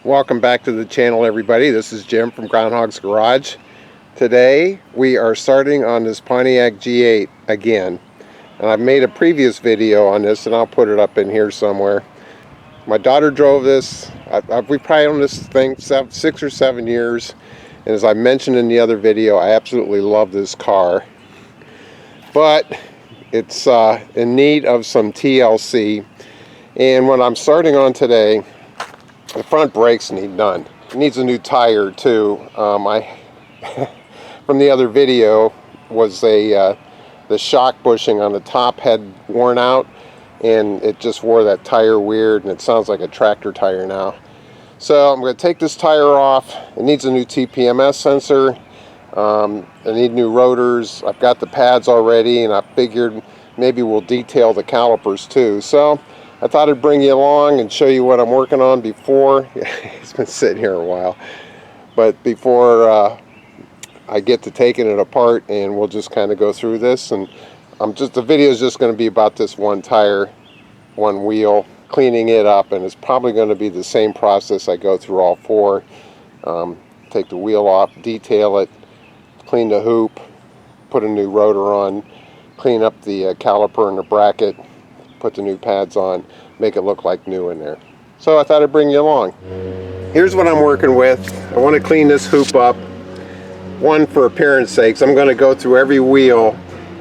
Welcome back to the channel, everybody. This is Jim from Groundhog's Garage. Today we are starting on this Pontiac G8 again, and I've made a previous video on this and I'll put it up in here somewhere. My daughter drove this. We've probably owned this thing 6 or 7 years, and as I mentioned in the other video, I absolutely love this car, but it's in need of some TLC. And what I'm starting on today, the front brakes need done. It needs a new tire too. From the other video was the shock bushing on the top had worn out, and it just wore that tire weird, and it sounds like a tractor tire now. So I'm going to take this tire off. It needs a new TPMS sensor. I need new rotors. I've got the pads already, and I figured maybe we'll detail the calipers too. So I thought I'd bring you along and show you what I'm working on before. It's been sitting here a while, but before I get to taking it apart, and we'll just kind of go through this. And the video is just going to be about this one tire, one wheel, cleaning it up, and it's probably going to be the same process I go through all four. Take the wheel off, detail it, clean the hoop, put a new rotor on, clean up the caliper and the bracket, put the new pads on, make it look like new in there. So I thought I'd bring you along. Here's what I'm working with. I want to clean this hoop up. One, for appearance sakes, I'm going to go through every wheel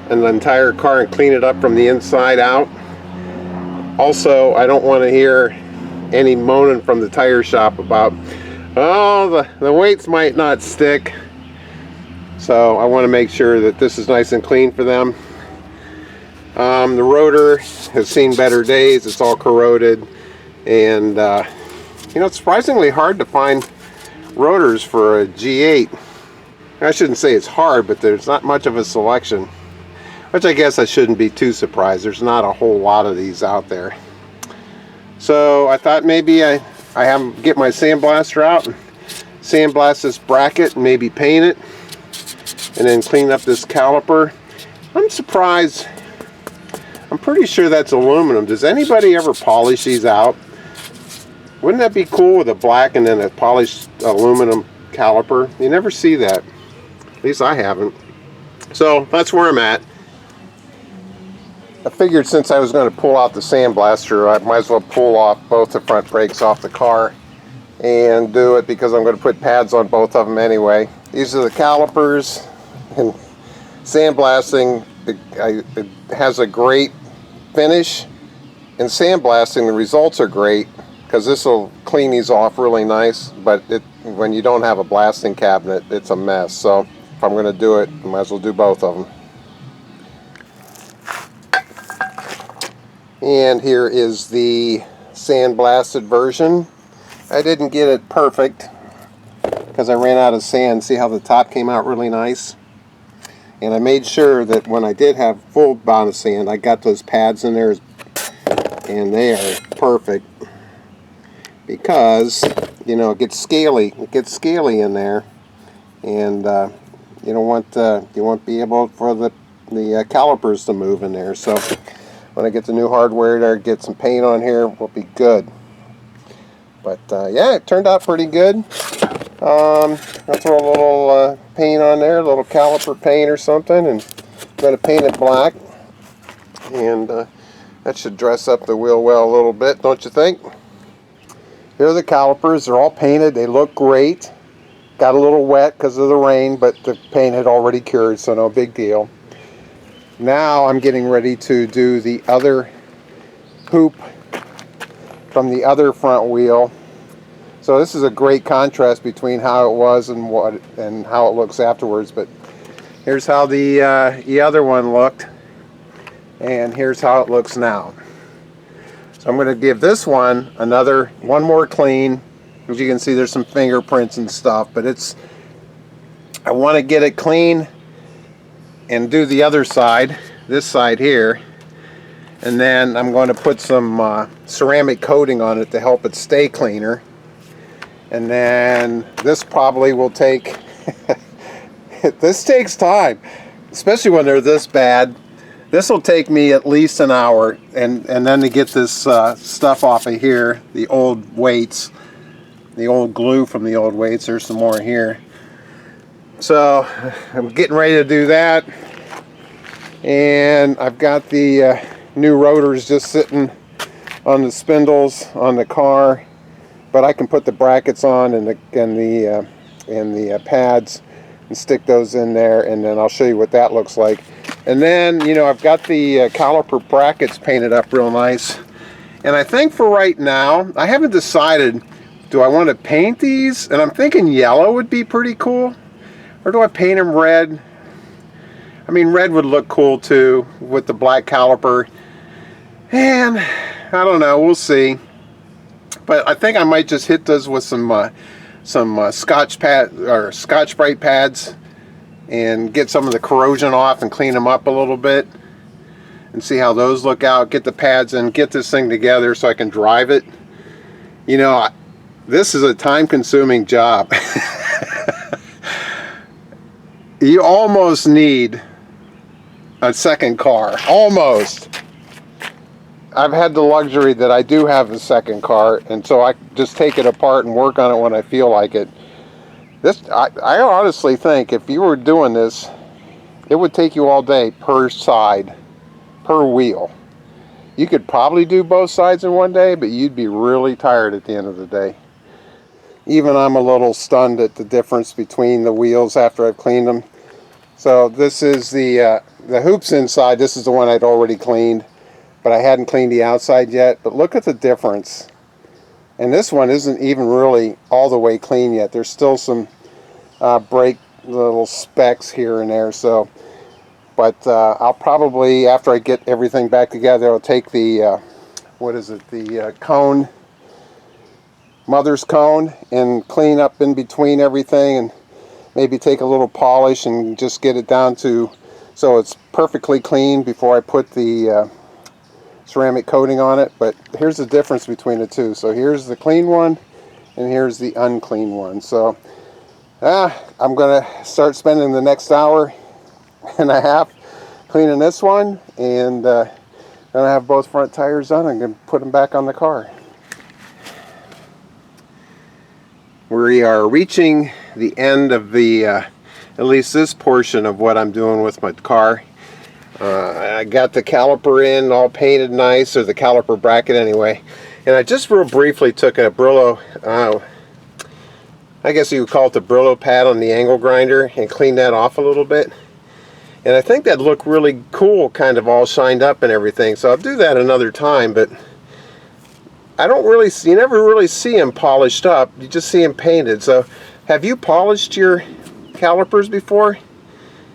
and the entire car and clean it up from the inside out. Also, I don't want to hear any moaning from the tire shop about, oh, the weights might not stick. So I want to make sure that this is nice and clean for them. The rotor has seen better days. It's all corroded, and you know, it's surprisingly hard to find rotors for a G8. I shouldn't say it's hard, but there's not much of a selection, which I guess I shouldn't be too surprised. There's not a whole lot of these out there. So I thought maybe I get my sandblaster out and sandblast this bracket and maybe paint it, and then clean up this caliper. I'm surprised. I'm pretty sure that's aluminum. Does anybody ever polish these out? Wouldn't that be cool with a black and then a polished aluminum caliper? You never see that. At least I haven't. So that's where I'm at. I figured since I was going to pull out the sandblaster, I might as well pull off both the front brakes off the car and do it, because I'm going to put pads on both of them anyway. These are the calipers, and sandblasting, it has a great finish, and sandblasting, the results are great because this will clean these off really nice, but when you don't have a blasting cabinet, it's a mess. So if I'm going to do it, I might as well do both of them. And here is the sandblasted version. I didn't get it perfect because I ran out of sand. See how the top came out really nice? And I made sure that when I did have full amount of sand, I got those pads in there, and they are perfect, because you know, it gets scaly. It gets scaly in there, and you don't want you won't be able for the calipers to move in there. So when I get the new hardware there, get some paint on here, we'll be good. But yeah, it turned out pretty good. I'll throw a little paint on there, a little caliper paint or something, and I'm going to paint it black. And that should dress up the wheel well a little bit, don't you think? Here are the calipers. They're all painted. They look great. Got a little wet because of the rain, but the paint had already cured, so no big deal. Now I'm getting ready to do the other hoop from the other front wheel. So this is a great contrast between how it was and how it looks afterwards. But here's how the other one looked, and here's how it looks now. So I'm going to give this one one more clean. As you can see, there's some fingerprints and stuff, but I want to get it clean and do the other side, this side here, and then I'm going to put some ceramic coating on it to help it stay cleaner. And then this probably will take, this takes time, especially when they're this bad. This will take me at least an hour, and then to get this stuff off of here, the old weights, the old glue from the old weights. There's some more here. So I'm getting ready to do that, and I've got the new rotors just sitting on the spindles on the car, but I can put the brackets on and the pads and stick those in there, and then I'll show you what that looks like. And then, you know, I've got the caliper brackets painted up real nice, and I think for right now I haven't decided, do I want to paint these? And I'm thinking yellow would be pretty cool, or do I paint them red? I mean, red would look cool too with the black caliper, and I don't know, we'll see. But I think I might just hit those with some Scotch-Brite pads and get some of the corrosion off and clean them up a little bit and see how those look out. Get the pads and get this thing together so I can drive it. You know, this is a time-consuming job. You almost need a second car. Almost. I've had the luxury that I do have a second car, and so I just take it apart and work on it when I feel like it. I honestly think if you were doing this, it would take you all day per side, per wheel. You could probably do both sides in one day, but you'd be really tired at the end of the day. Even I'm a little stunned at the difference between the wheels after I've cleaned them. So this is the hoops inside. This is the one I'd already cleaned, but I hadn't cleaned the outside yet. But look at the difference. And this one isn't even really all the way clean yet. There's still some brake little specks here and there. So, but I'll probably, after I get everything back together, I'll take the what is it? The cone, mother's cone, and clean up in between everything, and maybe take a little polish and just get it down to so it's perfectly clean before I put the ceramic coating on it. But here's the difference between the two. So here's the clean one and here's the unclean one. So I'm gonna start spending the next hour and a half cleaning this one, and then I have both front tires on. I'm gonna put them back on the car. We are reaching the end of the at least this portion of what I'm doing with my car. I got the caliper in all painted nice, or the caliper bracket anyway, and I just real briefly took a Brillo, I guess you would call it the Brillo pad on the angle grinder, and cleaned that off a little bit, and I think that looked really cool, kind of all shined up and everything. So I'll do that another time, but I don't really see, you never really see them polished up, you just see them painted. So have you polished your calipers before?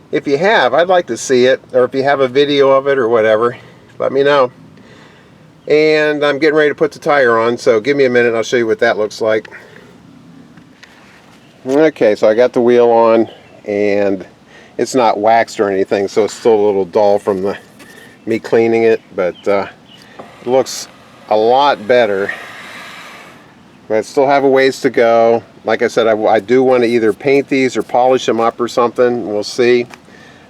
If you have, I'd like to see it, or if you have a video of it or whatever, let me know. And I'm getting ready to put the tire on, so give me a minute, I'll show you what that looks like. Okay, so I got the wheel on, and it's not waxed or anything, so it's still a little dull from me cleaning it, but it looks a lot better. But I still have a ways to go. Like I said, I do want to either paint these or polish them up or something. We'll see.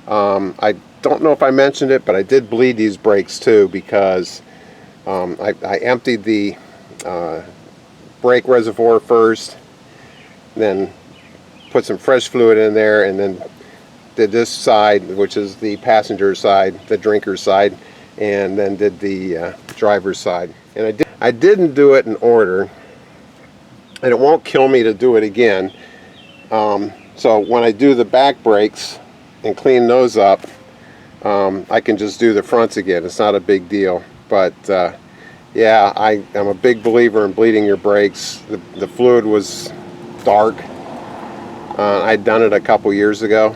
I don't know if I mentioned it, but I did bleed these brakes too, because I emptied the brake reservoir first, then put some fresh fluid in there, and then did this side, which is the passenger side, the drinker's side, and then did the driver's side. And I didn't do it in order, and it won't kill me to do it again. So when I do the back brakes and clean those up, I can just do the fronts again. It's not a big deal. But yeah, I'm a big believer in bleeding your brakes. The fluid was dark. I'd done it a couple years ago,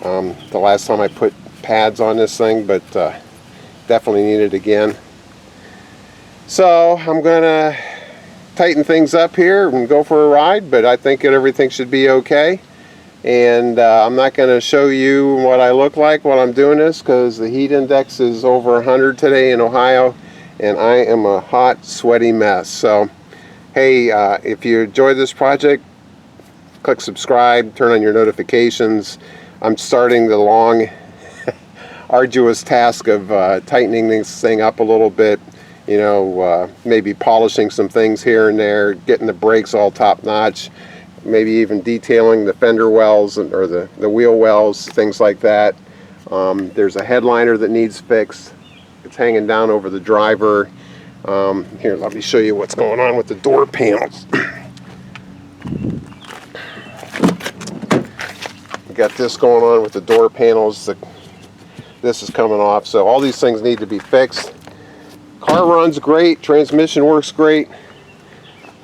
the last time I put pads on this thing, but definitely need it again. So I'm gonna tighten things up here and go for a ride, but I think that everything should be okay. And I'm not going to show you what I look like while I'm doing this, because the heat index is over 100 today in Ohio, and I am a hot, sweaty mess. So hey, if you enjoy this project, click subscribe, turn on your notifications. I'm starting the long arduous task of tightening this thing up a little bit you know, maybe polishing some things here and there, getting the brakes all top notch, maybe even detailing the fender wells or the wheel wells, things like that. There's a headliner that needs fixed. It's hanging down over the driver. Here, let me show you what's going on with the door panels. Got this going on with the door panels. This is coming off, so all these things need to be fixed. Car runs great, transmission works great.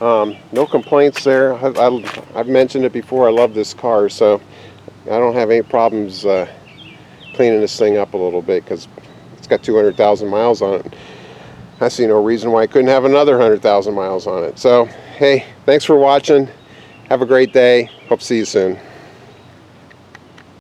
No complaints there. I've mentioned it before, I love this car, so I don't have any problems cleaning this thing up a little bit because it's got 200,000 miles on it. I see no reason why I couldn't have another 100,000 miles on it. So, hey, thanks for watching. Have a great day. Hope to see you soon.